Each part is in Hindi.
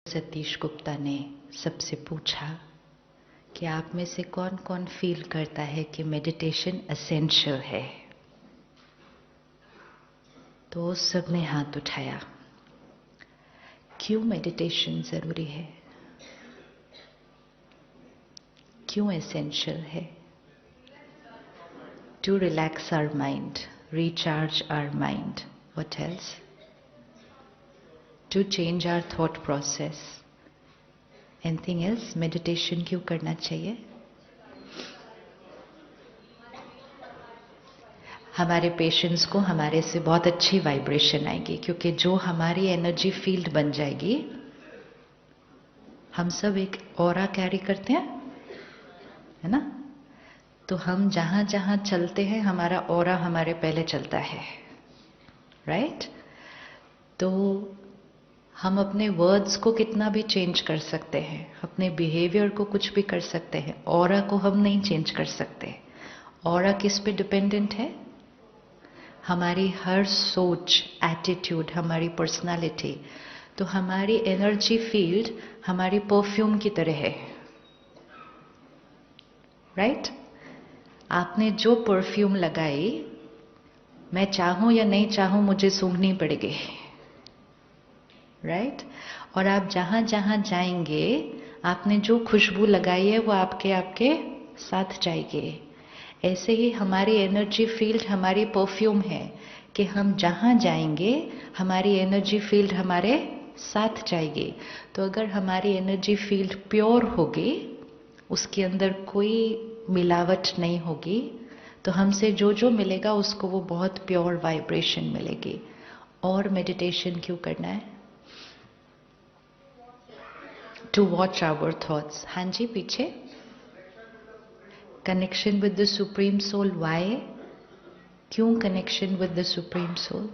सतीश गुप्ता ने सबसे पूछा कि आप में से कौन कौन फील करता है कि मेडिटेशन एसेंशियल है, तो सबने हाथ उठाया। क्यों मेडिटेशन जरूरी है, क्यों एसेंशियल है? To relax our mind, recharge our mind. What else? To change our thought process. Anything else? Meditation क्यों करना चाहिए? हमारे पेशेंट्स को हमारे से बहुत अच्छी वाइब्रेशन आएगी, क्योंकि जो हमारी एनर्जी फील्ड बन जाएगी, हम सब एक ऑरा कैरी करते हैं, है ना? तो हम जहां जहां चलते हैं हमारा ऑरा हमारे पहले चलता है, राइट? तो हम अपने वर्ड्स को कितना भी चेंज कर सकते हैं, अपने बिहेवियर को कुछ भी कर सकते हैं, ऑरा को हम नहीं चेंज कर सकते। ऑरा किस पे डिपेंडेंट है? हमारी हर सोच, एटीट्यूड, हमारी पर्सनालिटी। तो हमारी एनर्जी फील्ड हमारी परफ्यूम की तरह है, राइट? आपने जो परफ्यूम लगाई, मैं चाहूं या नहीं चाहूं मुझे सूंघनी पड़ेगी, राइट? और आप जहां जहां जाएंगे, आपने जो खुशबू लगाई है वो आपके साथ जाएगी। ऐसे ही हमारी एनर्जी फील्ड हमारी परफ्यूम है कि हम जहां जाएंगे हमारी एनर्जी फील्ड हमारे साथ जाएगी। तो अगर हमारी एनर्जी फील्ड प्योर होगी, उसके अंदर कोई मिलावट नहीं होगी, तो हमसे जो जो मिलेगा उसको वो बहुत प्योर वाइब्रेशन मिलेगी। और मेडिटेशन क्यों करना है? To watch our thoughts. हाँ जी, पीछे। Connection with the supreme soul. Why? क्यों connection with the supreme soul?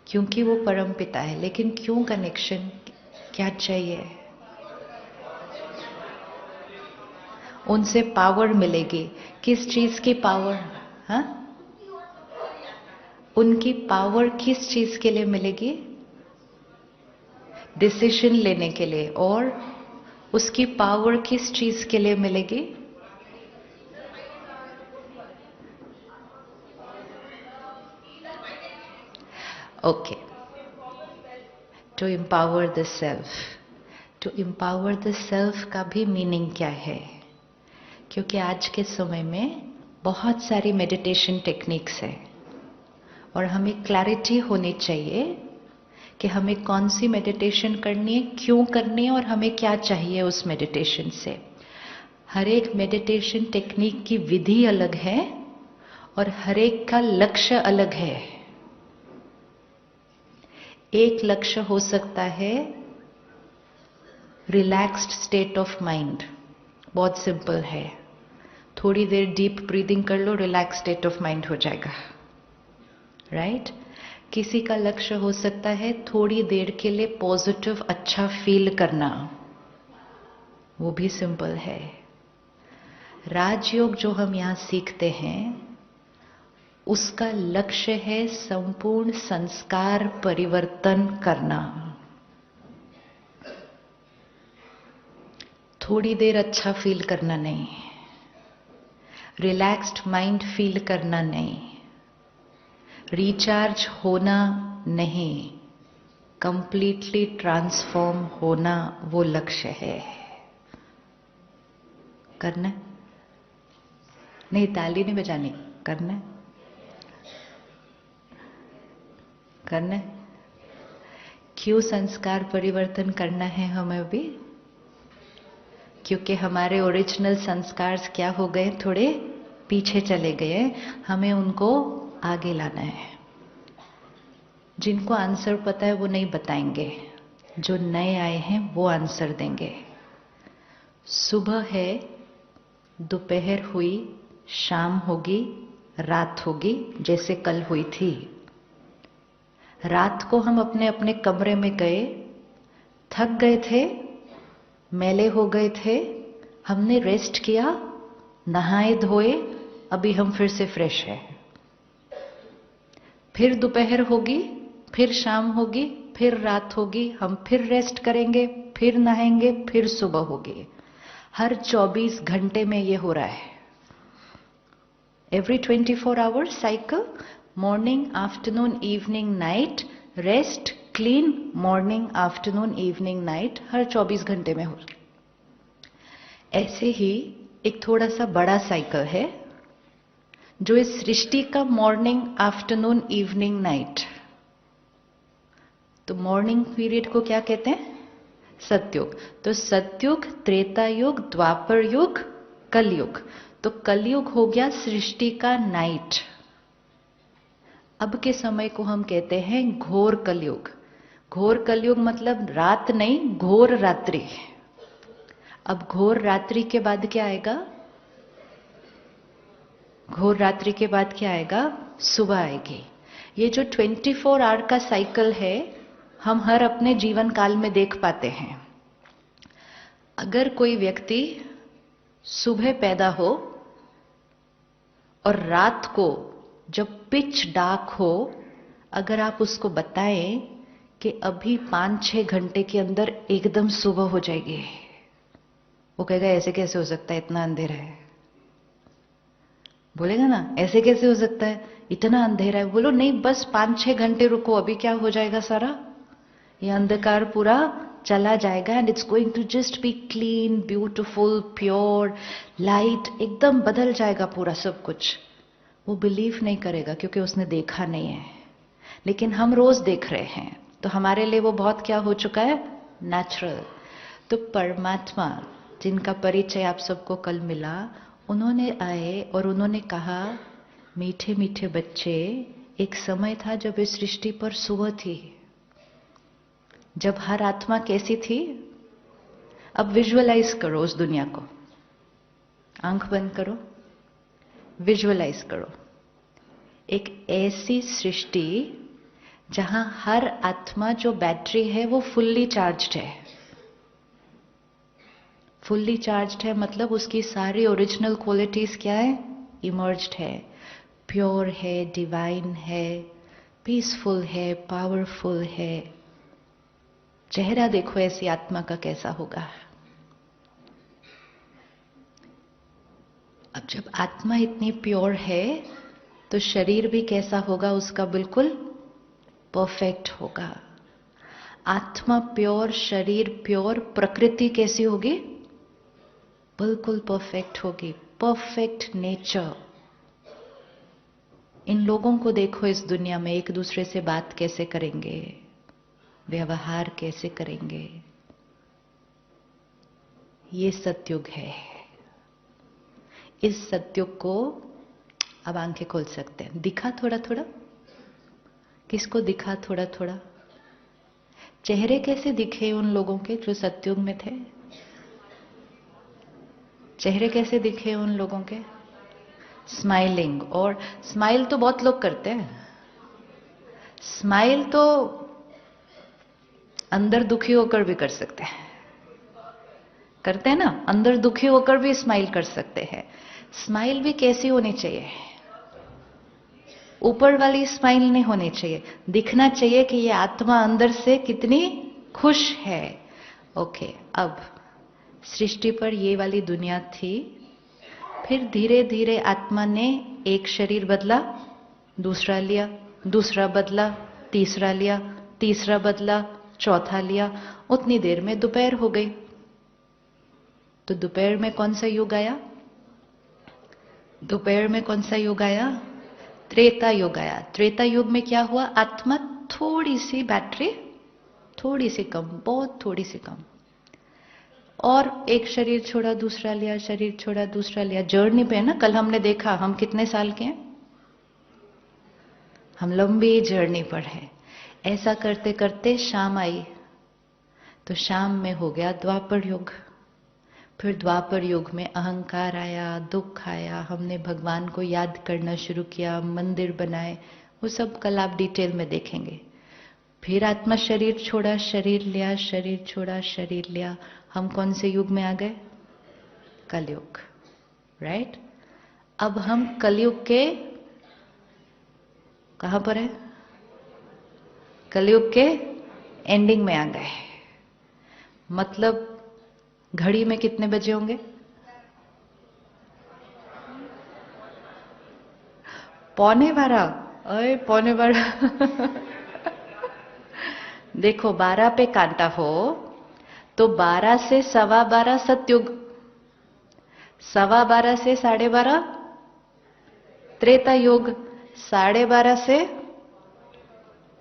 क्योंकि वो परम पिता है। लेकिन क्यों कनेक्शन, क्या चाहिए? उनसे पावर मिलेगी। किस चीज की पावर? हाँ, उनकी पावर किस चीज के लिए मिलेगी? डिसीजन लेने के लिए। और उसकी पावर किस चीज के लिए मिलेगी? Okay, to empower the self. To empower the self का भी मीनिंग क्या है? क्योंकि आज के समय में बहुत सारी मेडिटेशन टेक्निक्स है और हमें क्लैरिटी होनी चाहिए कि हमें कौन सी मेडिटेशन करनी है, क्यों करनी है और हमें क्या चाहिए उस मेडिटेशन से। हर एक मेडिटेशन टेक्निक की विधि अलग है और हर एक का लक्ष्य अलग है। एक लक्ष्य हो सकता है रिलैक्स्ड स्टेट ऑफ माइंड, बहुत सिंपल है। थोड़ी देर डीप ब्रीदिंग कर लो, रिलैक्स स्टेट ऑफ माइंड हो जाएगा, राइट? किसी का लक्ष्य हो सकता है थोड़ी देर के लिए पॉजिटिव अच्छा फील करना, वो भी सिंपल है। राजयोग जो हम यहां सीखते हैं, उसका लक्ष्य है संपूर्ण संस्कार परिवर्तन करना। थोड़ी देर अच्छा फील करना नहीं, रिलैक्स्ड माइंड फील करना नहीं, रिचार्ज होना नहीं, कंप्लीटली ट्रांसफॉर्म होना वो लक्ष्य है। करना नहीं, ताली नहीं बजानी, करना करना। क्यों संस्कार परिवर्तन करना है हमें अभी? क्योंकि हमारे ओरिजिनल संस्कार क्या हो गए, थोड़े पीछे चले गए, हमें उनको आगे लाना है। जिनको आंसर पता है वो नहीं बताएंगे, जो नए आए हैं वो आंसर देंगे। सुबह है, दोपहर हुई, शाम होगी, रात होगी, जैसे कल हुई थी। रात को हम अपने अपने कमरे में गए, थक गए थे, मैले हो गए थे, हमने रेस्ट किया, नहाए धोए, अभी हम फिर से फ्रेश हैं। फिर दोपहर होगी, फिर शाम होगी, फिर रात होगी, हम फिर रेस्ट करेंगे, फिर नहाएंगे, फिर सुबह होगी। हर 24 घंटे में ये हो रहा है। Every 24 hours cycle, morning, afternoon, evening, night, rest, clean, morning, afternoon, evening, night, हर 24 घंटे में हो। ऐसे ही एक थोड़ा सा बड़ा साइकिल है जो इस सृष्टि का मॉर्निंग, आफ्टरनून, इवनिंग, नाइट। तो मॉर्निंग पीरियड को क्या कहते हैं? सतयुग। तो सतयुग, त्रेता युग, द्वापर युग, कलयुग। तो कलयुग हो गया सृष्टि का नाइट। अब के समय को हम कहते हैं घोर कलयुग। घोर कलयुग मतलब रात नहीं, घोर रात्रि। अब घोर रात्रि के बाद क्या आएगा? घोर रात्रि के बाद क्या आएगा? सुबह आएगी। ये जो 24 आवर का साइकिल है, हम हर अपने जीवन काल में देख पाते हैं। अगर कोई व्यक्ति सुबह पैदा हो और रात को जब पिच डार्क हो, अगर आप उसको बताएं कि अभी 5-6 घंटे के अंदर एकदम सुबह हो जाएगी, वो कहेगा ऐसे कैसे हो सकता है, इतना अंधेरा है। बोलेगा ना, ऐसे कैसे हो सकता है, इतना अंधेरा है। बोलो नहीं, बस 5-6 घंटे रुको, अभी क्या हो जाएगा, सारा ये अंधकार पूरा चला जाएगा and it's going to just be clean, beautiful, pure light, एकदम बदल जाएगा पूरा सब कुछ। वो बिलीव नहीं करेगा क्योंकि उसने देखा नहीं है, लेकिन हम रोज देख रहे हैं, तो हमारे लिए वो बहुत क्या हो चुका है? नेचुरल। तो परमात्मा जिनका परिचय आप सबको कल मिला, उन्होंने आए और उन्होंने कहा, मीठे मीठे बच्चे, एक समय था जब इस सृष्टि पर सुबह थी, जब हर आत्मा कैसी थी। अब विजुअलाइज करो उस दुनिया को, आंख बंद करो, विजुअलाइज करो एक ऐसी सृष्टि जहां हर आत्मा जो बैटरी है वो फुल्ली चार्ज्ड है। फुल्ली चार्ज्ड है मतलब उसकी सारी ओरिजिनल क्वालिटीज क्या है? इमर्ज्ड है, प्योर है, डिवाइन है, पीसफुल है, पावरफुल है। चेहरा देखो ऐसी आत्मा का कैसा होगा। अब जब आत्मा इतनी प्योर है तो शरीर भी कैसा होगा उसका? बिल्कुल परफेक्ट होगा। आत्मा प्योर, शरीर प्योर, प्रकृति कैसी होगी? बिल्कुल परफेक्ट होगी, परफेक्ट नेचर। इन लोगों को देखो इस दुनिया में, एक दूसरे से बात कैसे करेंगे, व्यवहार कैसे करेंगे। ये सतयुग है। इस सतयुग को अब आंखें खोल सकते हैं। दिखा थोड़ा थोड़ा? किसको दिखा थोड़ा थोड़ा? चेहरे कैसे दिखे उन लोगों के जो सतयुग में थे? चेहरे कैसे दिखे उन लोगों के? स्माइलिंग। और स्माइल तो बहुत लोग करते हैं। स्माइल तो अंदर दुखी होकर भी कर सकते हैं, करते हैं ना, अंदर दुखी होकर भी स्माइल कर सकते हैं। स्माइल भी कैसी होनी चाहिए? ऊपर वाली स्माइल नहीं होनी चाहिए, दिखना चाहिए कि ये आत्मा अंदर से कितनी खुश है। ओके, अब सृष्टि पर ये वाली दुनिया थी, फिर धीरे धीरे आत्मा ने एक शरीर बदला, दूसरा लिया, दूसरा बदला, तीसरा लिया, तीसरा बदला, चौथा लिया। उतनी देर में दोपहर हो गई। तो दोपहर में कौन सा युग आया? दोपहर में कौन सा युग आया? त्रेता युग आया। त्रेता युग में क्या हुआ? आत्मा थोड़ी सी बैटरी, थोड़ी सी कम, बहुत थोड़ी सी कम, और एक शरीर छोड़ा दूसरा लिया, शरीर छोड़ा दूसरा लिया। जर्नी पे है ना, कल हमने देखा हम कितने साल के हैं, हम लंबी जर्नी पर हैं। ऐसा करते करते शाम आई, तो शाम में हो गया द्वापर युग। फिर द्वापर युग में अहंकार आया, दुख आया, हमने भगवान को याद करना शुरू किया, मंदिर बनाए, वो सब कल आप डिटेल में देखेंगे। फिर आत्मा शरीर छोड़ा, शरीर लिया, शरीर छोड़ा, शरीर लिया। हम कौन से युग में आ गए? कलयुग, राइट? अब हम कलयुग के कहां पर है? कलयुग के एंडिंग में आ गए। मतलब घड़ी में कितने बजे होंगे? 11:15। अरे 11:15। देखो 12 पे कांटा हो तो 12 से 12:15 सतयुग, 12:15 से 12:30 त्रेता युग, 12:30 से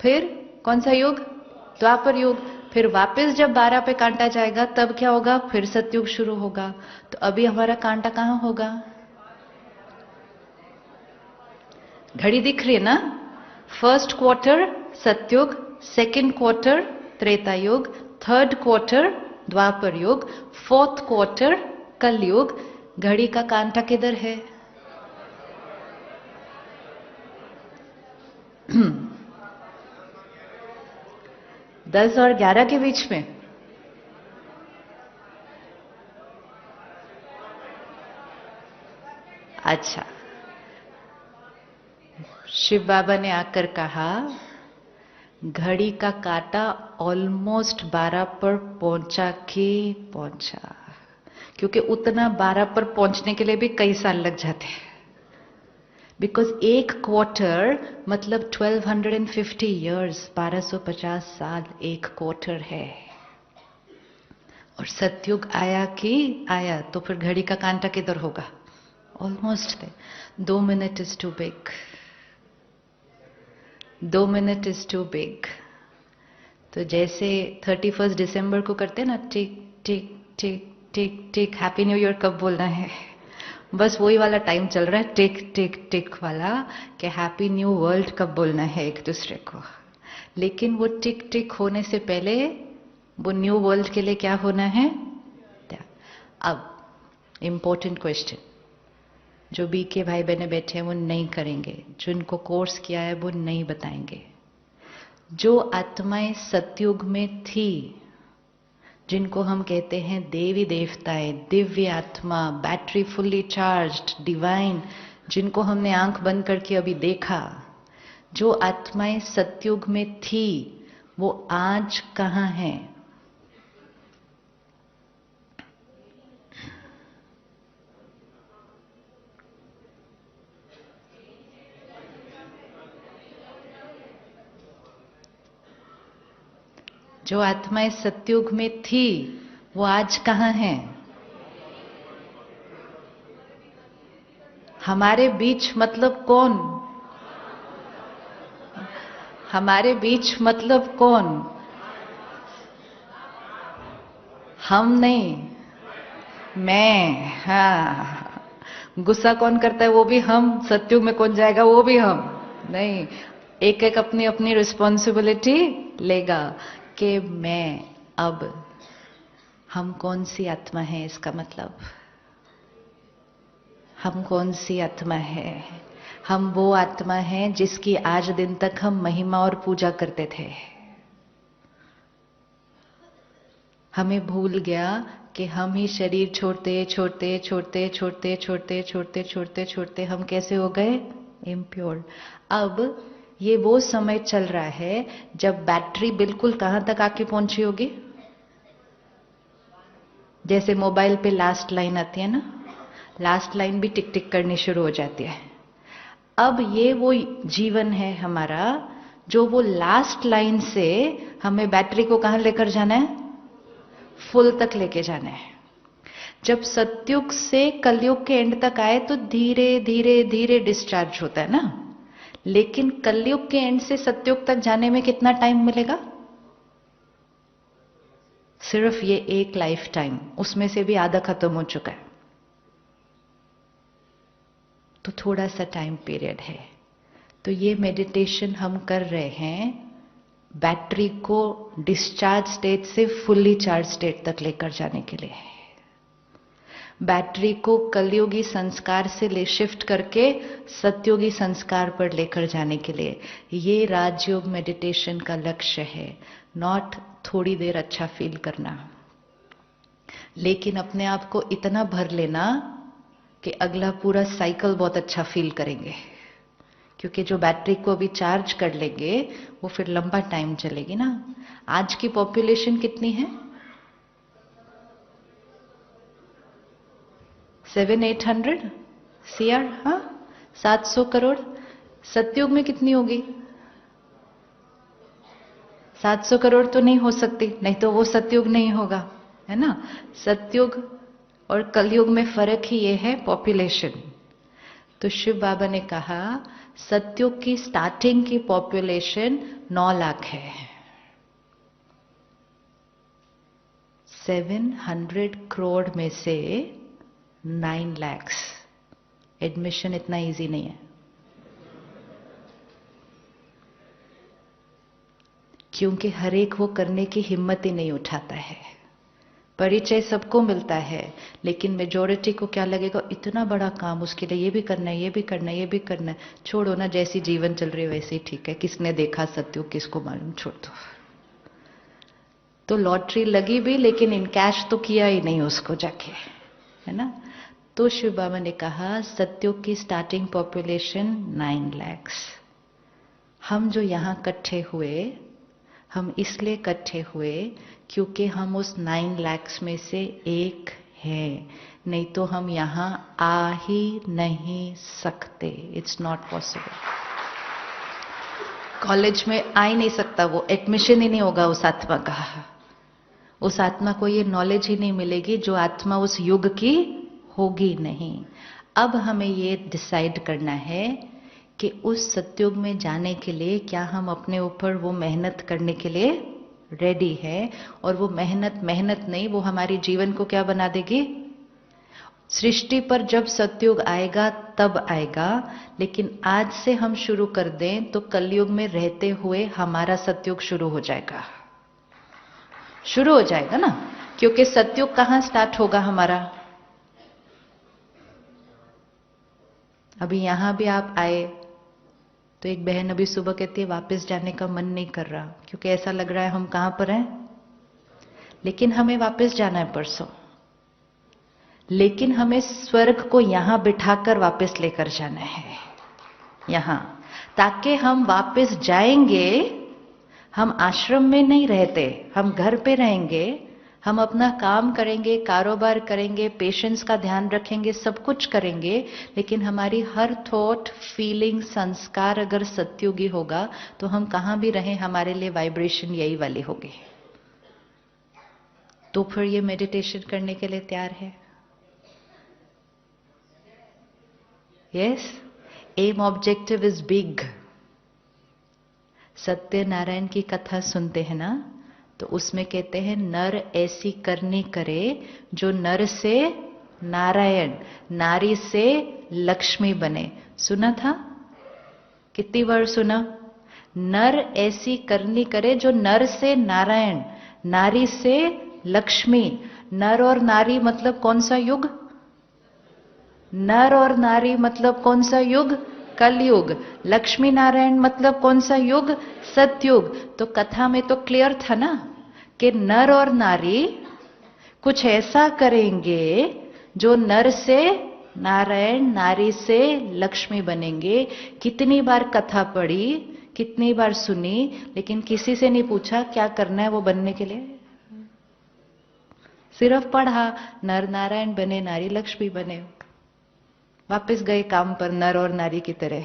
फिर कौन सा युग? द्वापर युग। फिर वापस जब 12 पे कांटा जाएगा तब क्या होगा? फिर सतयुग शुरू होगा। तो अभी हमारा कांटा कहां होगा? घड़ी दिख रही है ना? फर्स्ट क्वार्टर सतयुग, सेकेंड क्वार्टर त्रेता युग, थर्ड क्वार्टर द्वापर युग, फोर्थ क्वार्टर कलयुग। घड़ी का कांटा किधर है? 10 और 11 के बीच में। अच्छा, शिव बाबा ने आकर कहा घड़ी का कांटा ऑलमोस्ट 12 पर पहुंचा कि पहुंचा, क्योंकि उतना 12 पर पहुंचने के लिए भी कई साल लग जाते हैं। बिकॉज एक क्वार्टर मतलब 1250 ईयर्स, 1250 साल एक क्वार्टर है। और सतयुग आया कि आया, तो फिर घड़ी का कांटा किधर होगा? ऑलमोस्ट थे। 2 minute is too big, 2 minute is too big. तो जैसे 31 दिसंबर को करते हैं ना, tick tick tick tick tick, happy new year कब बोलना है, बस वही वाला टाइम चल रहा है, टिक टिक टिक वाला, कि हैप्पी न्यू वर्ल्ड कब बोलना है एक दूसरे को। लेकिन वो टिक टिक होने से पहले वो न्यू वर्ल्ड के लिए क्या होना है? अब इंपॉर्टेंट क्वेश्चन, जो बी के भाई बहने बैठे हैं वो नहीं करेंगे, जिनको कोर्स किया है वो नहीं बताएंगे। जो आत्माएं सतयुग में थी, जिनको हम कहते हैं देवी देवताएं, दिव्य आत्मा, बैटरी फुल्ली चार्ज्ड, डिवाइन, जिनको हमने आंख बंद करके अभी देखा, जो आत्माएं सतयुग में थी वो आज कहां हैं? जो आत्माएं सतयुग में थी वो आज कहां हैं? हमारे बीच मतलब कौन? हमारे बीच मतलब कौन? हम नहीं, मैं। हाँ, गुस्सा कौन करता है? वो भी हम। सतयुग में कौन जाएगा? वो भी हम। नहीं, एक एक अपनी अपनी रिस्पॉन्सिबिलिटी लेगा कि मैं अब, हम कौन सी आत्मा है, इसका मतलब हम कौन सी आत्मा है? हम वो आत्मा है जिसकी आज दिन तक हम महिमा और पूजा करते थे। हमें भूल गया कि हम ही शरीर छोड़ते छोड़ते छोड़ते छोड़ते छोड़ते छोड़ते छोड़ते छोड़ते हम कैसे हो गए? इम्प्योर। अब ये वो समय चल रहा है जब बैटरी बिल्कुल कहां तक आके पहुंची होगी? जैसे मोबाइल पे लास्ट लाइन आती है ना, लास्ट लाइन भी टिक टिक करनी शुरू हो जाती है। अब ये वो जीवन है हमारा, जो वो लास्ट लाइन से हमें बैटरी को कहां लेकर जाना है? फुल तक लेके जाना है। जब सतयुग से कलयुग के एंड तक आए तो धीरे धीरे धीरे डिस्चार्ज होता है ना, लेकिन कलयुग के एंड से सतयुग तक जाने में कितना टाइम मिलेगा? सिर्फ ये एक लाइफ टाइम, उसमें से भी आधा खत्म हो चुका है। तो थोड़ा सा टाइम पीरियड है। तो ये मेडिटेशन हम कर रहे हैं बैटरी को डिस्चार्ज स्टेट से फुल्ली चार्ज स्टेट तक लेकर जाने के लिए। बैटरी को कलयुगी संस्कार से ले शिफ्ट करके सतयुगी संस्कार पर लेकर जाने के लिए ये राजयोग मेडिटेशन का लक्ष्य है। नॉट थोड़ी देर अच्छा फील करना, लेकिन अपने आप को इतना भर लेना कि अगला पूरा साइकिल बहुत अच्छा फील करेंगे, क्योंकि जो बैटरी को अभी चार्ज कर लेंगे वो फिर लंबा टाइम चलेगी ना। आज की पॉपुलेशन कितनी है? 700-800 CR, हाँ, 700 करोड़। सतयुग में कितनी होगी? 700 करोड़ तो नहीं हो सकती, नहीं तो वो सतयुग नहीं होगा, है ना। सतयुग और कलयुग में फर्क ही ये है, पॉपुलेशन। तो शिव बाबा ने कहा सतयुग की स्टार्टिंग की पॉपुलेशन 9 लाख है। 700 करोड़ में से 9 लाख। एडमिशन इतना इजी नहीं है, क्योंकि हर एक वो करने की हिम्मत ही नहीं उठाता है। परिचय सबको मिलता है, लेकिन मेजॉरिटी को क्या लगेगा, इतना बड़ा काम, उसके लिए ये भी करना है, ये भी करना है, ये भी करना है। छोड़ो ना, जैसी जीवन चल रही है वैसे ही ठीक है। किसने देखा सत्युग, किसको मालूम, छोड़ दो। तो लॉटरी लगी भी, लेकिन इन कैश तो किया ही नहीं उसको जाके, है ना। तो शिव बाबा ने कहा सत्युग की स्टार्टिंग पॉपुलेशन 9 लाख। हम जो यहां इकट्ठे हुए, हम इसलिए इकट्ठे हुए क्योंकि हम उस 9 लाख में से एक हैं, नहीं तो हम यहां आ ही नहीं सकते। It's not possible. कॉलेज में आ ही नहीं सकता वो, एडमिशन ही नहीं होगा उस आत्मा का। उस आत्मा को ये नॉलेज ही नहीं मिलेगी जो आत्मा उस युग की होगी नहीं। अब हमें ये डिसाइड करना है कि उस सतयुग में जाने के लिए क्या हम अपने ऊपर वो मेहनत करने के लिए रेडी है। और वो मेहनत मेहनत नहीं, वो हमारी जीवन को क्या बना देगी। सृष्टि पर जब सतयुग आएगा तब आएगा, लेकिन आज से हम शुरू कर दें तो कलयुग में रहते हुए हमारा सतयुग शुरू हो जाएगा। शुरू हो जाएगा ना, क्योंकि सतयुग कहां स्टार्ट होगा हमारा। अभी यहां भी आप आए तो एक बहन अभी सुबह कहती है वापस जाने का मन नहीं कर रहा, क्योंकि ऐसा लग रहा है हम कहां पर हैं, लेकिन हमें वापस जाना है परसों। लेकिन हमें स्वर्ग को यहां बिठाकर वापस लेकर जाना है यहां, ताकि हम वापस जाएंगे। हम आश्रम में नहीं रहते, हम घर पे रहेंगे, हम अपना काम करेंगे, कारोबार करेंगे, पेशेंट्स का ध्यान रखेंगे, सब कुछ करेंगे, लेकिन हमारी हर थॉट, फीलिंग, संस्कार अगर सत्युगी होगा तो हम कहां भी रहें हमारे लिए वाइब्रेशन यही वाली होगी। तो फिर ये मेडिटेशन करने के लिए तैयार है? Yes, aim objective is big. Satyanarayan की कथा सुनते हैं ना, तो उसमें कहते हैं नर ऐसी करनी करे जो नर से नारायण, नारी से लक्ष्मी बने। सुना था? कितनी बार सुना? नर ऐसी करनी करे जो नर से नारायण, नारी से लक्ष्मी। नर और नारी मतलब कौन सा युग? नर और नारी मतलब कौन सा युग? कलयुग। लक्ष्मी नारायण मतलब कौन सा युग? सतयुग। तो कथा में तो क्लियर था ना कि नर और नारी कुछ ऐसा करेंगे जो नर से नारायण, नारी से लक्ष्मी बनेंगे। कितनी बार कथा पढ़ी, कितनी बार सुनी, लेकिन किसी से नहीं पूछा क्या करना है वो बनने के लिए। सिर्फ पढ़ा, नर नारायण बने, नारी लक्ष्मी बने, वापस गए काम पर नर और नारी की तरह।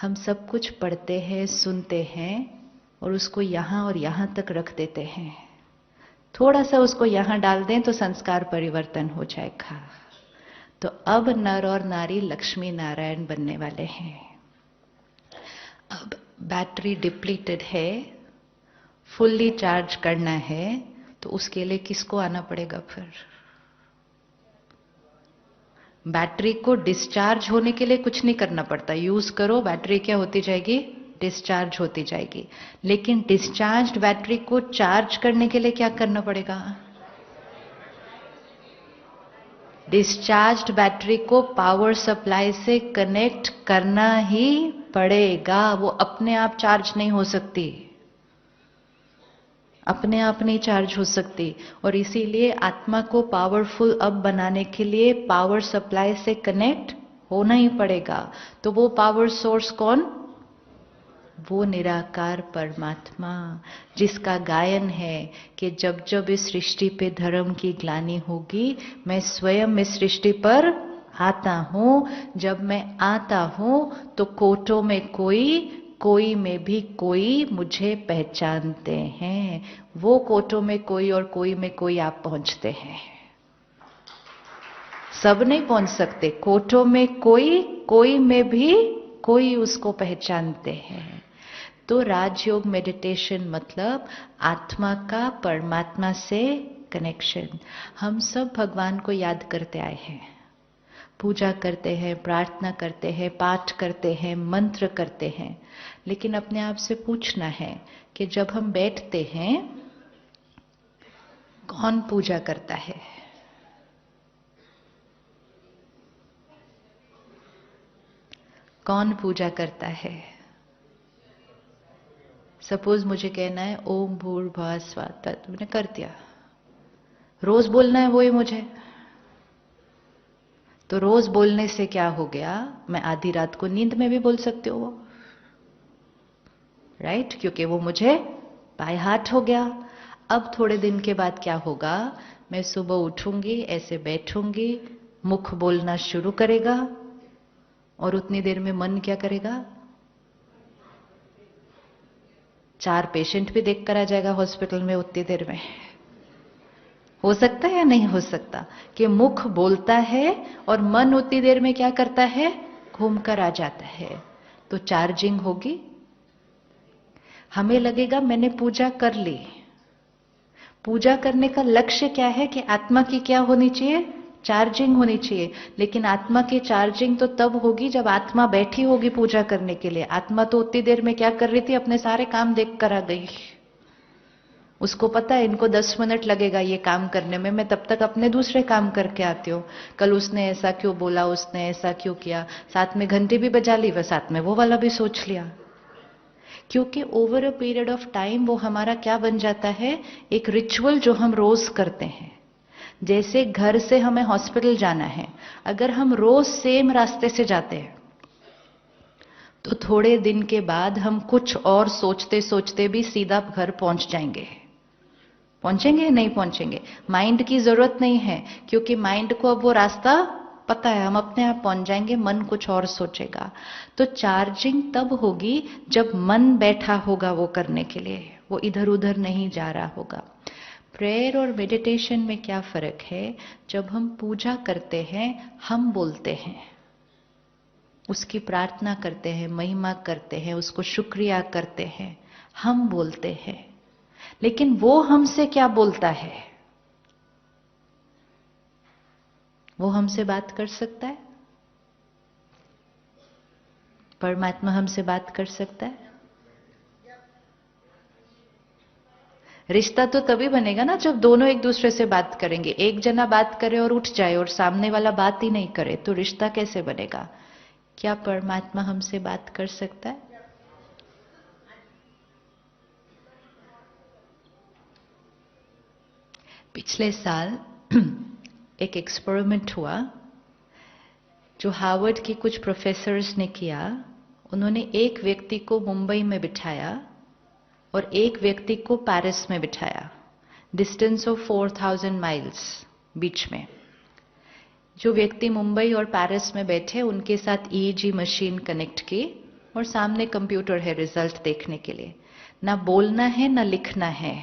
हम सब कुछ पढ़ते हैं, सुनते हैं और उसको यहां और यहां तक रख देते हैं। थोड़ा सा उसको यहां डाल दें तो संस्कार परिवर्तन हो जाएगा। तो अब नर और नारी लक्ष्मी नारायण बनने वाले हैं। अब बैटरी डिप्लीटेड है, फुल्ली चार्ज करना है, तो उसके लिए किसको आना पड़ेगा फिर? बैटरी को डिस्चार्ज होने के लिए कुछ नहीं करना पड़ता, यूज करो, बैटरी क्या होती जाएगी? डिस्चार्ज होती जाएगी। लेकिन डिस्चार्ज्ड बैटरी को चार्ज करने के लिए क्या करना पड़ेगा? डिस्चार्ज्ड बैटरी को पावर सप्लाई से कनेक्ट करना ही पड़ेगा। वो अपने आप चार्ज नहीं हो सकती, अपने आप नहीं चार्ज हो सकती। और इसीलिए आत्मा को पावरफुल अब बनाने के लिए पावर सप्लाई से कनेक्ट होना ही पड़ेगा। तो वो पावर सोर्स कौन? वो निराकार परमात्मा, जिसका गायन है कि जब जब इस सृष्टि पे धर्म की ग्लानि होगी, मैं स्वयं इस सृष्टि पर आता हूं। जब मैं आता हूं तो कोटों में कोई, कोई में भी कोई मुझे पहचानते हैं। वो कोटों में कोई और कोई में कोई आप पहुंचते हैं। सब नहीं पहुंच सकते। कोटों में कोई, कोई में भी कोई उसको पहचानते हैं। तो राजयोग मेडिटेशन मतलब आत्मा का परमात्मा से कनेक्शन। हम सब भगवान को याद करते आए हैं, पूजा करते हैं, प्रार्थना करते हैं, पाठ करते हैं, मंत्र करते हैं, लेकिन अपने आप से पूछना है कि जब हम बैठते हैं कौन पूजा करता है? कौन पूजा करता है? सपोज मुझे कहना है ओम भूर्भुवः स्वः, मैंने कर दिया। रोज बोलना है वही मुझे, तो रोज बोलने से क्या हो गया? मैं आधी रात को नींद में भी बोल सकती हूँ वो, राइट? क्योंकि वो मुझे बाय हार्ट हो गया। अब थोड़े दिन के बाद क्या होगा? मैं सुबह उठूंगी, ऐसे बैठूंगी, मुख बोलना शुरू करेगा, और उतनी देर में मन क्या करेगा? 4 पेशेंट भी देख कर आ जाएगा हॉस्पिटल में उतनी देर में। हो सकता है या नहीं हो सकता कि मुख बोलता है और मन उतनी देर में क्या करता है? घूम कर आ जाता है। तो चार्जिंग होगी। हमें लगेगा मैंने पूजा कर ली। पूजा करने का लक्ष्य क्या है? कि आत्मा की क्या होनी चाहिए? चार्जिंग होनी चाहिए। लेकिन आत्मा की चार्जिंग तो तब होगी जब आत्मा बैठी होगी पूजा करने के लिए। आत्मा तो उतनी देर में क्या कर रही थी? अपने सारे काम देख कर आ गई। उसको पता है इनको 10 मिनट लगेगा ये काम करने में, मैं तब तक अपने दूसरे काम करके आती हूँ। कल उसने ऐसा क्यों बोला, उसने ऐसा क्यों किया, साथ में घंटी भी बजा ली, वह साथ में वो वाला भी सोच लिया। क्योंकि over a period of time वो हमारा क्या बन जाता है? एक रिचुअल जो हम रोज करते हैं। जैसे घर से हमें हॉस्पिटल जाना है, अगर हम रोज सेम रास्ते से जाते हैं तो थोड़े दिन के बाद हम कुछ और सोचते सोचते भी सीधा घर पहुंच जाएंगे। पहुंचेंगे? नहीं पहुंचेंगे। माइंड की जरूरत नहीं है, क्योंकि माइंड को अब वो रास्ता पता है, हम अपने आप पहुंच जाएंगे। मन कुछ और सोचेगा। तो चार्जिंग तब होगी जब मन बैठा होगा वो करने के लिए, वो इधर उधर नहीं जा रहा होगा। प्रेयर और मेडिटेशन में क्या फर्क है? जब हम पूजा करते हैं हम बोलते हैं, उसकी प्रार्थना करते हैं, महिमा करते हैं, उसको शुक्रिया करते हैं, हम बोलते हैं। लेकिन वो हमसे क्या बोलता है? वो हमसे बात कर सकता है? परमात्मा हमसे बात कर सकता है? रिश्ता तो तभी बनेगा ना जब दोनों एक दूसरे से बात करेंगे। एक जना बात करे और उठ जाए और सामने वाला बात ही नहीं करे, तो रिश्ता कैसे बनेगा? क्या परमात्मा हमसे बात कर सकता है? पिछले साल एक एक्सपेरिमेंट हुआ जो हार्वर्ड के कुछ प्रोफेसर्स ने किया। उन्होंने एक व्यक्ति को मुंबई में बिठाया और एक व्यक्ति को पेरिस में बिठाया, डिस्टेंस ऑफ 4000 माइल्स बीच में। जो व्यक्ति मुंबई और पेरिस में बैठे उनके साथ ईईजी मशीन कनेक्ट की और सामने कंप्यूटर है रिजल्ट देखने के लिए। ना बोलना है ना लिखना है।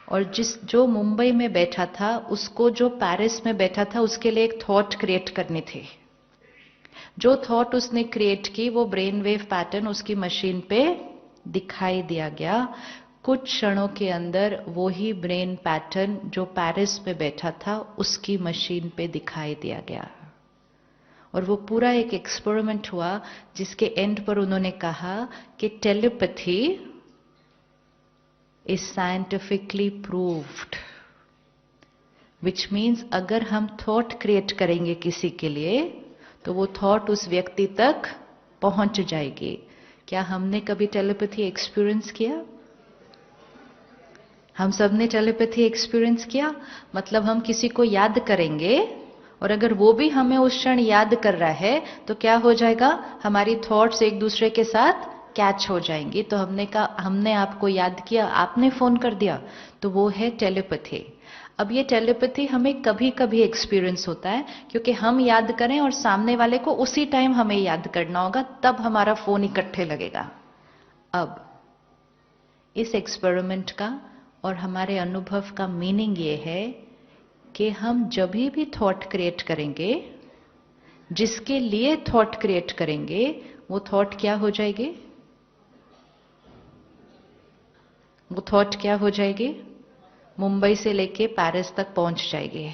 और जो मुंबई में बैठा था उसको जो पेरिस में बैठा था उसके लिए एक थॉट क्रिएट करनी थी। जो थॉट उसने क्रिएट की वो ब्रेन वेव पैटर्न उसकी मशीन पे दिखाई दिया गया। कुछ क्षणों के अंदर वो ही ब्रेन पैटर्न जो पेरिस में बैठा था उसकी मशीन पे दिखाई दिया गया। और वो पूरा एक एक्सपेरिमेंट हुआ जिसके एंड पर उन्होंने कहा कि telepathy is scientifically proved, which means अगर हम थॉट क्रिएट करेंगे किसी के लिए तो वो थॉट उस व्यक्ति तक पहुंच जाएगी। क्या हमने कभी टेलीपैथी एक्सपीरियंस किया? हम सब ने टेलीपैथी एक्सपीरियंस किया। मतलब हम किसी को याद करेंगे और अगर वो भी हमें उस क्षण याद कर रहा है तो क्या हो जाएगा, हमारी थॉट्स एक दूसरे के साथ कैच हो जाएंगी। तो हमने कहा, हमने आपको याद किया, आपने फोन कर दिया, तो वो है टेलीपैथी। अब ये टेलीपैथी हमें कभी कभी एक्सपीरियंस होता है क्योंकि हम याद करें और सामने वाले को उसी टाइम हमें याद करना होगा, तब हमारा फोन इकट्ठे लगेगा। अब इस एक्सपेरिमेंट का और हमारे अनुभव का मीनिंग ये है कि हम जब भी थॉट क्रिएट करेंगे, जिसके लिए थॉट क्रिएट करेंगे, वो थॉट क्या हो जाएगी, वो थॉट क्या हो जाएगी, मुंबई से लेके पेरिस तक पहुंच जाएगी।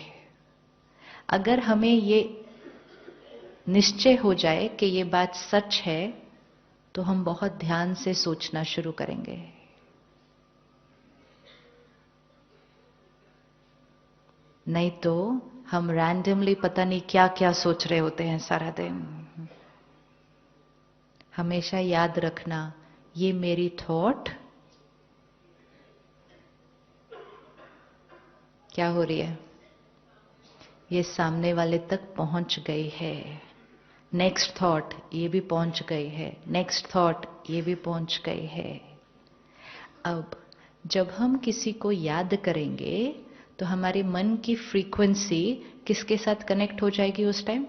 अगर हमें ये निश्चय हो जाए कि ये बात सच है, तो हम बहुत ध्यान से सोचना शुरू करेंगे। नहीं तो हम रैंडमली पता नहीं क्या क्या सोच रहे होते हैं सारा दिन। हमेशा याद रखना, ये मेरी थॉट क्या हो रही है, ये सामने वाले तक पहुंच गई है। नेक्स्ट थॉट ये भी पहुंच गई है, नेक्स्ट थॉट ये भी पहुंच गई है। अब जब हम किसी को याद करेंगे तो हमारे मन की फ्रीक्वेंसी किसके साथ कनेक्ट हो जाएगी उस टाइम,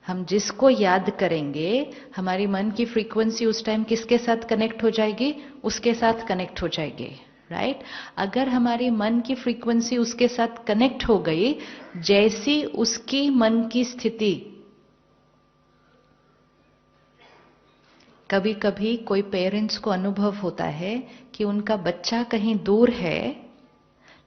हम जिसको याद करेंगे हमारी मन की फ्रीक्वेंसी उस टाइम किसके साथ कनेक्ट हो जाएगी, उसके साथ कनेक्ट हो जाएगी, राइट। अगर हमारी मन की फ्रीक्वेंसी उसके साथ कनेक्ट हो गई, जैसी उसकी मन की स्थिति, कभी कभी कोई पेरेंट्स को अनुभव होता है कि उनका बच्चा कहीं दूर है,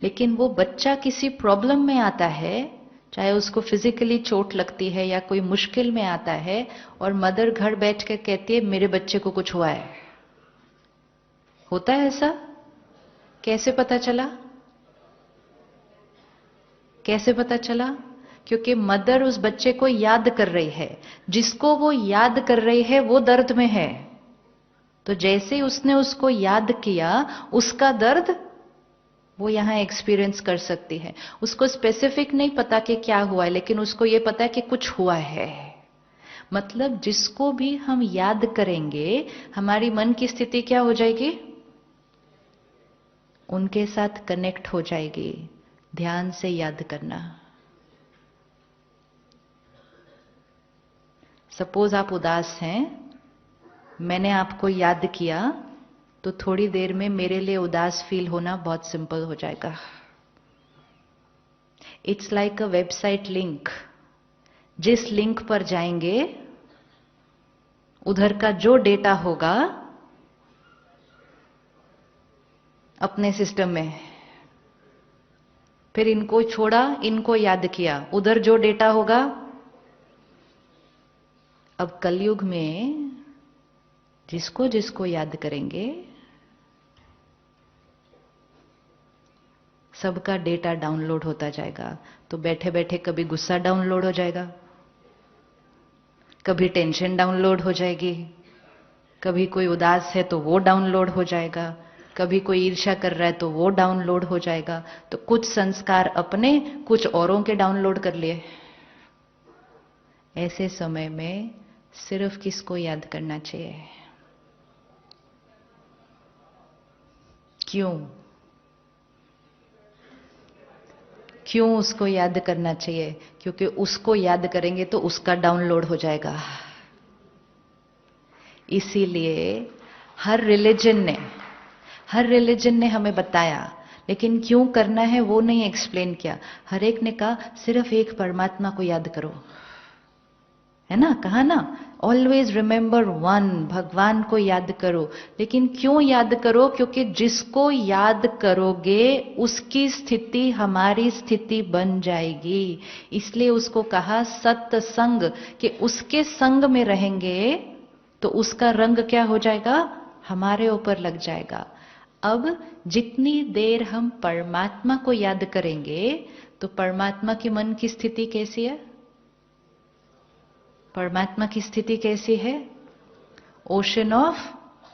लेकिन वो बच्चा किसी प्रॉब्लम में आता है, चाहे उसको फिजिकली चोट लगती है या कोई मुश्किल में आता है, और मदर घर बैठ कर कहती है मेरे बच्चे को कुछ हुआ है। होता है ऐसा? कैसे पता चला, कैसे पता चला? क्योंकि मदर उस बच्चे को याद कर रही है, जिसको वो याद कर रही है वो दर्द में है, तो जैसे ही उसने उसको याद किया, उसका दर्द वो यहां एक्सपीरियंस कर सकती है। उसको स्पेसिफिक नहीं पता कि क्या हुआ है, लेकिन उसको ये पता है कि कुछ हुआ है। मतलब जिसको भी हम याद करेंगे, हमारी मन की स्थिति क्या हो जाएगी, उनके साथ कनेक्ट हो जाएगी। ध्यान से याद करना। सपोज आप उदास हैं, मैंने आपको याद किया, तो थोड़ी देर में मेरे लिए उदास फील होना बहुत सिंपल हो जाएगा। It's like a website link. जिस लिंक पर जाएंगे उधर का जो डेटा होगा अपने सिस्टम में, फिर इनको छोड़ा, इनको याद किया, उधर जो डेटा होगा। अब कलयुग में जिसको जिसको याद करेंगे सबका डेटा डाउनलोड होता जाएगा। तो बैठे बैठे कभी गुस्सा डाउनलोड हो जाएगा, कभी टेंशन डाउनलोड हो जाएगी, कभी कोई उदास है तो वो डाउनलोड हो जाएगा, कभी कोई ईर्ष्या कर रहा है तो वो डाउनलोड हो जाएगा। तो कुछ संस्कार अपने, कुछ औरों के डाउनलोड कर लिए। ऐसे समय में सिर्फ किसको याद करना चाहिए? क्यों? क्यों उसको याद करना चाहिए? क्योंकि उसको याद करेंगे तो उसका डाउनलोड हो जाएगा। इसीलिए हर रिलीजन ने हमें बताया, लेकिन क्यों करना है वो नहीं एक्सप्लेन किया। हर एक ने कहा सिर्फ एक परमात्मा को याद करो, है ना, कहा ना, ऑलवेज रिमेंबर वन, भगवान को याद करो। लेकिन क्यों याद करो? क्योंकि जिसको याद करोगे उसकी स्थिति हमारी स्थिति बन जाएगी। इसलिए उसको कहा सत्संग, कि उसके संग में रहेंगे तो उसका रंग क्या हो जाएगा, हमारे ऊपर लग जाएगा। अब जितनी देर हम परमात्मा को याद करेंगे, तो परमात्मा की मन की स्थिति कैसी है? परमात्मा की स्थिति कैसी है? Ocean of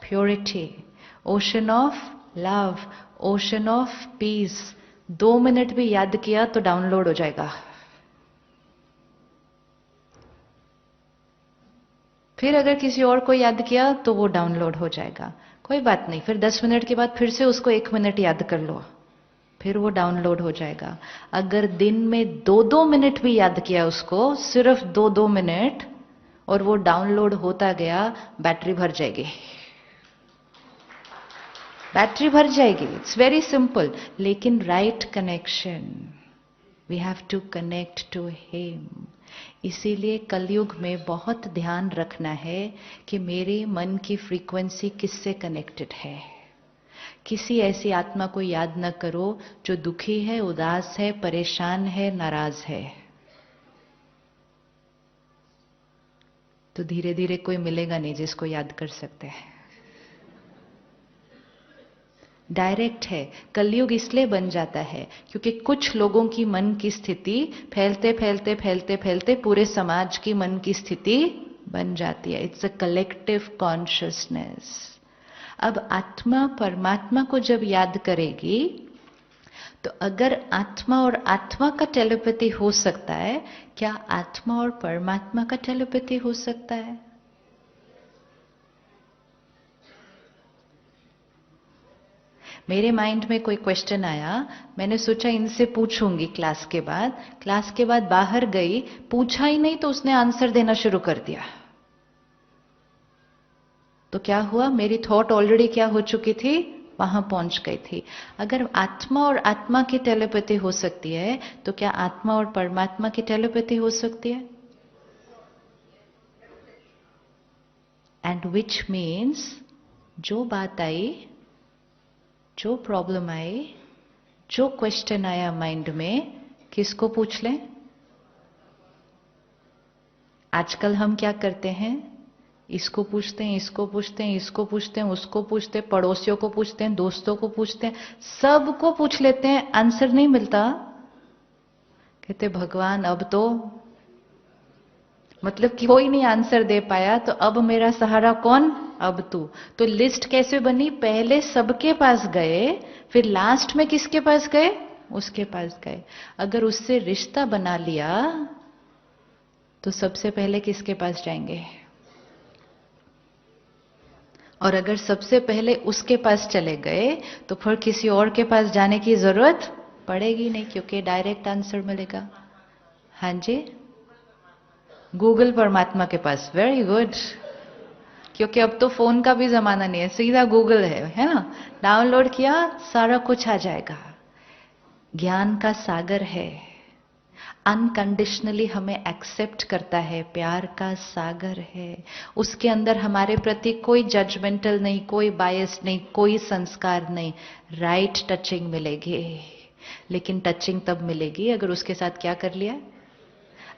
purity, ocean of love, ocean of peace, 2 minute भी याद किया तो डाउनलोड हो जाएगा। फिर अगर किसी और को याद किया तो वो डाउनलोड हो जाएगा। कोई बात नहीं, फिर 10 मिनट के बाद फिर से उसको 1 मिनट याद कर लो, फिर वो डाउनलोड हो जाएगा। अगर दिन में 2-2 मिनट भी याद किया उसको, सिर्फ 2-2 मिनट, और वो डाउनलोड होता गया, बैटरी भर जाएगी। बैटरी भर जाएगी। It's very simple. लेकिन right connection, we have to connect to him. इसीलिए कलयुग में बहुत ध्यान रखना है कि मेरे मन की फ्रीक्वेंसी किससे कनेक्टेड है। किसी ऐसी आत्मा को याद न करो जो दुखी है, उदास है, परेशान है, नाराज है। तो धीरे धीरे कोई मिलेगा नहीं जिसको याद कर सकते हैं। डायरेक्ट है। कलयुग इसलिए बन जाता है क्योंकि कुछ लोगों की मन की स्थिति फैलते फैलते फैलते फैलते पूरे समाज की मन की स्थिति बन जाती है। It's a collective consciousness. अब आत्मा परमात्मा को जब याद करेगी, तो अगर आत्मा और आत्मा का टेलीपैथी हो सकता है, क्या आत्मा और परमात्मा का टेलीपैथी हो सकता है? मेरे माइंड में कोई क्वेश्चन आया, मैंने सोचा इनसे पूछूंगी क्लास के बाद। क्लास के बाद बाहर गई, पूछा ही नहीं तो उसने आंसर देना शुरू कर दिया। तो क्या हुआ, मेरी थॉट ऑलरेडी क्या हो चुकी थी, वहां पहुंच गई थी। अगर आत्मा और आत्मा की टेलीपैथी हो सकती है, तो क्या आत्मा और परमात्मा की टेलीपैथी हो सकती है? एंड विच मीन्स जो बात आई, जो प्रॉब्लम आई, जो क्वेश्चन आया माइंड में, किसको पूछ लें? आजकल हम क्या करते हैं, इसको पूछते हैं, इसको पूछते हैं, इसको पूछते हैं, उसको पूछते हैं, पड़ोसियों को पूछते हैं, दोस्तों को पूछते हैं, सबको पूछ लेते हैं, आंसर नहीं मिलता। कहते भगवान अब तो, मतलब कि कोई नहीं आंसर दे पाया, तो अब मेरा सहारा कौन, अब तू। तो लिस्ट कैसे बनी, पहले सबके पास गए, फिर लास्ट में किसके पास गए, उसके पास गए। अगर उससे रिश्ता बना लिया तो सबसे पहले किसके पास जाएंगे? और अगर सबसे पहले उसके पास चले गए तो फिर किसी और के पास जाने की जरूरत पड़ेगी नहीं, क्योंकि डायरेक्ट आंसर मिलेगा। हाँ जी, गूगल परमात्मा के पास। Very good. क्योंकि अब तो फोन का भी जमाना नहीं है, सीधा गूगल है ना। डाउनलोड किया, सारा कुछ आ जाएगा। ज्ञान का सागर है, अनकंडीशनली हमें एक्सेप्ट करता है, प्यार का सागर है। उसके अंदर हमारे प्रति कोई जजमेंटल नहीं, कोई बायस नहीं, कोई संस्कार नहीं। राइट टचिंग मिलेगी। लेकिन टचिंग तब मिलेगी अगर उसके साथ क्या कर लिया।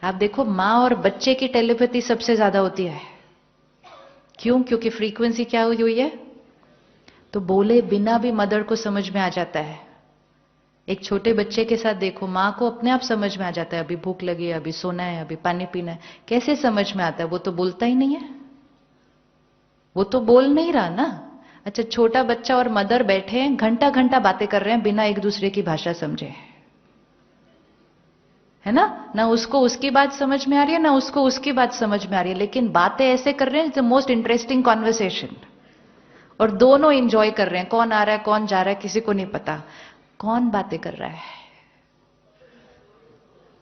आप देखो, माँ और बच्चे की टेलीपैथी सबसे ज्यादा होती है। क्यों? क्योंकि फ्रीक्वेंसी क्या हुई हुई है, तो बोले बिना भी मदर को समझ में आ जाता है। एक छोटे बच्चे के साथ देखो, माँ को अपने आप समझ में आ जाता है, अभी भूख लगी है, अभी सोना है, अभी पानी पीना है। कैसे समझ में आता है? वो तो बोलता ही नहीं है, वो तो बोल नहीं रहा ना। अच्छा, छोटा बच्चा और मदर बैठे हैं, घंटा घंटा बातें कर रहे हैं बिना एक दूसरे की भाषा समझे, है ना। ना उसको उसकी बात समझ में आ रही है, ना उसको उसकी बात समझ में आ रही है, लेकिन बातें ऐसे कर रहे हैं, it's the most interesting conversation. और दोनों इंजॉय कर रहे हैं, कौन आ रहा है कौन जा रहा है किसी को नहीं पता। कौन बातें कर रहा है,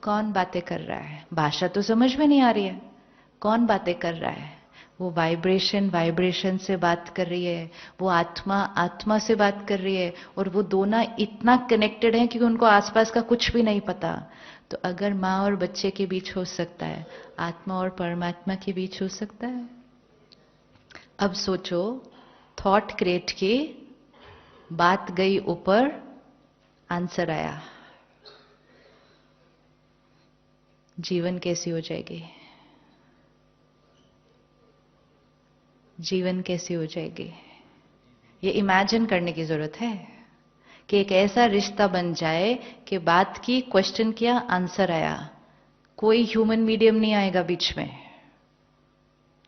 कौन बातें कर रहा है? भाषा तो समझ में नहीं आ रही है, कौन बातें कर रहा है? वो वाइब्रेशन वाइब्रेशन से बात कर रही है, वो आत्मा आत्मा से बात कर रही है, और वो दोनों इतना कनेक्टेड हैं कि उनको आसपास का कुछ भी नहीं पता। तो अगर माँ और बच्चे के बीच हो सकता है, आत्मा और परमात्मा के बीच हो सकता है। अब सोचो, थॉट क्रिएट की, बात गई ऊपर, आंसर आया, जीवन कैसी हो जाएगी? जीवन कैसी हो जाएगी? ये इमेजिन करने की जरूरत है कि एक ऐसा रिश्ता बन जाए कि बात की, क्वेश्चन किया, आंसर आया, कोई ह्यूमन मीडियम नहीं आएगा बीच में,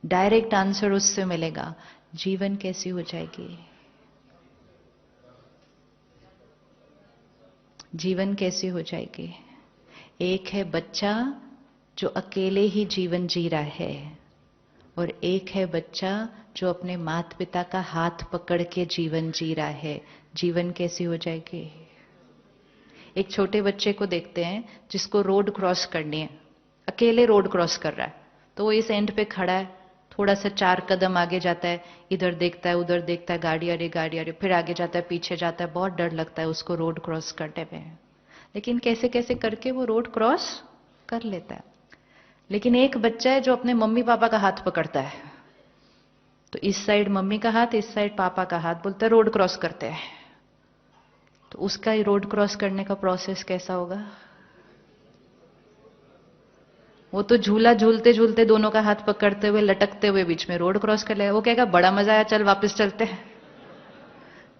डायरेक्ट आंसर उससे मिलेगा। जीवन कैसी हो जाएगी? जीवन कैसी हो जाएगी? एक है बच्चा जो अकेले ही जीवन जी रहा है, और एक है बच्चा जो अपने माता पिता का हाथ पकड़ के जीवन जी रहा है। जीवन कैसी हो जाएगी? एक छोटे बच्चे को देखते हैं जिसको रोड क्रॉस करनी है, अकेले रोड क्रॉस कर रहा है, तो वो इस एंड पे खड़ा है, थोड़ा सा 4 कदम आगे जाता है, इधर देखता है उधर देखता है, गाड़ी आ रही, फिर आगे जाता है पीछे जाता है, बहुत डर लगता है उसको रोड क्रॉस करने में, लेकिन कैसे कैसे करके वो रोड क्रॉस कर लेता है। लेकिन एक बच्चा है जो अपने मम्मी पापा का हाथ पकड़ता है, तो इस साइड मम्मी का हाथ, इस साइड पापा का हाथ, बोलता है रोड क्रॉस करते हैं, तो उसका ही रोड क्रॉस करने का प्रोसेस कैसा होगा? वो तो झूला झूलते झूलते दोनों का हाथ पकड़ते हुए लटकते हुए बीच में रोड क्रॉस कर लेगा। वो कहेगा बड़ा मजा आया, चल वापस चलते हैं।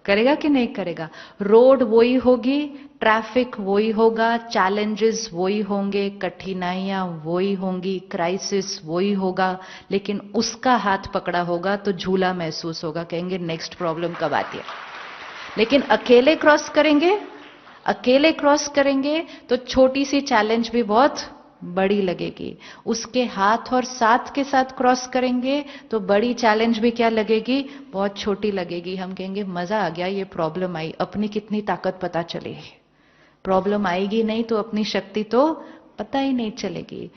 करेगा कि नहीं करेगा? रोड वही होगी, ट्रैफिक वही होगा, चैलेंजेस वही होंगे, कठिनाइयां वही होंगी, क्राइसिस वही होगा, लेकिन उसका हाथ पकड़ा होगा तो झूला महसूस होगा, कहेंगे नेक्स्ट प्रॉब्लम कब आती है। लेकिन अकेले क्रॉस करेंगे तो छोटी सी चैलेंज भी बहुत बड़ी लगेगी। उसके हाथ और साथ के साथ क्रॉस करेंगे तो बड़ी चैलेंज भी क्या लगेगी? बहुत छोटी लगेगी। हम कहेंगे मजा आ गया, ये प्रॉब्लम आई, अपनी कितनी ताकत पता चली। प्रॉब्लम आएगी नहीं तो अपनी शक्ति तो पता ही नहीं चलेगी।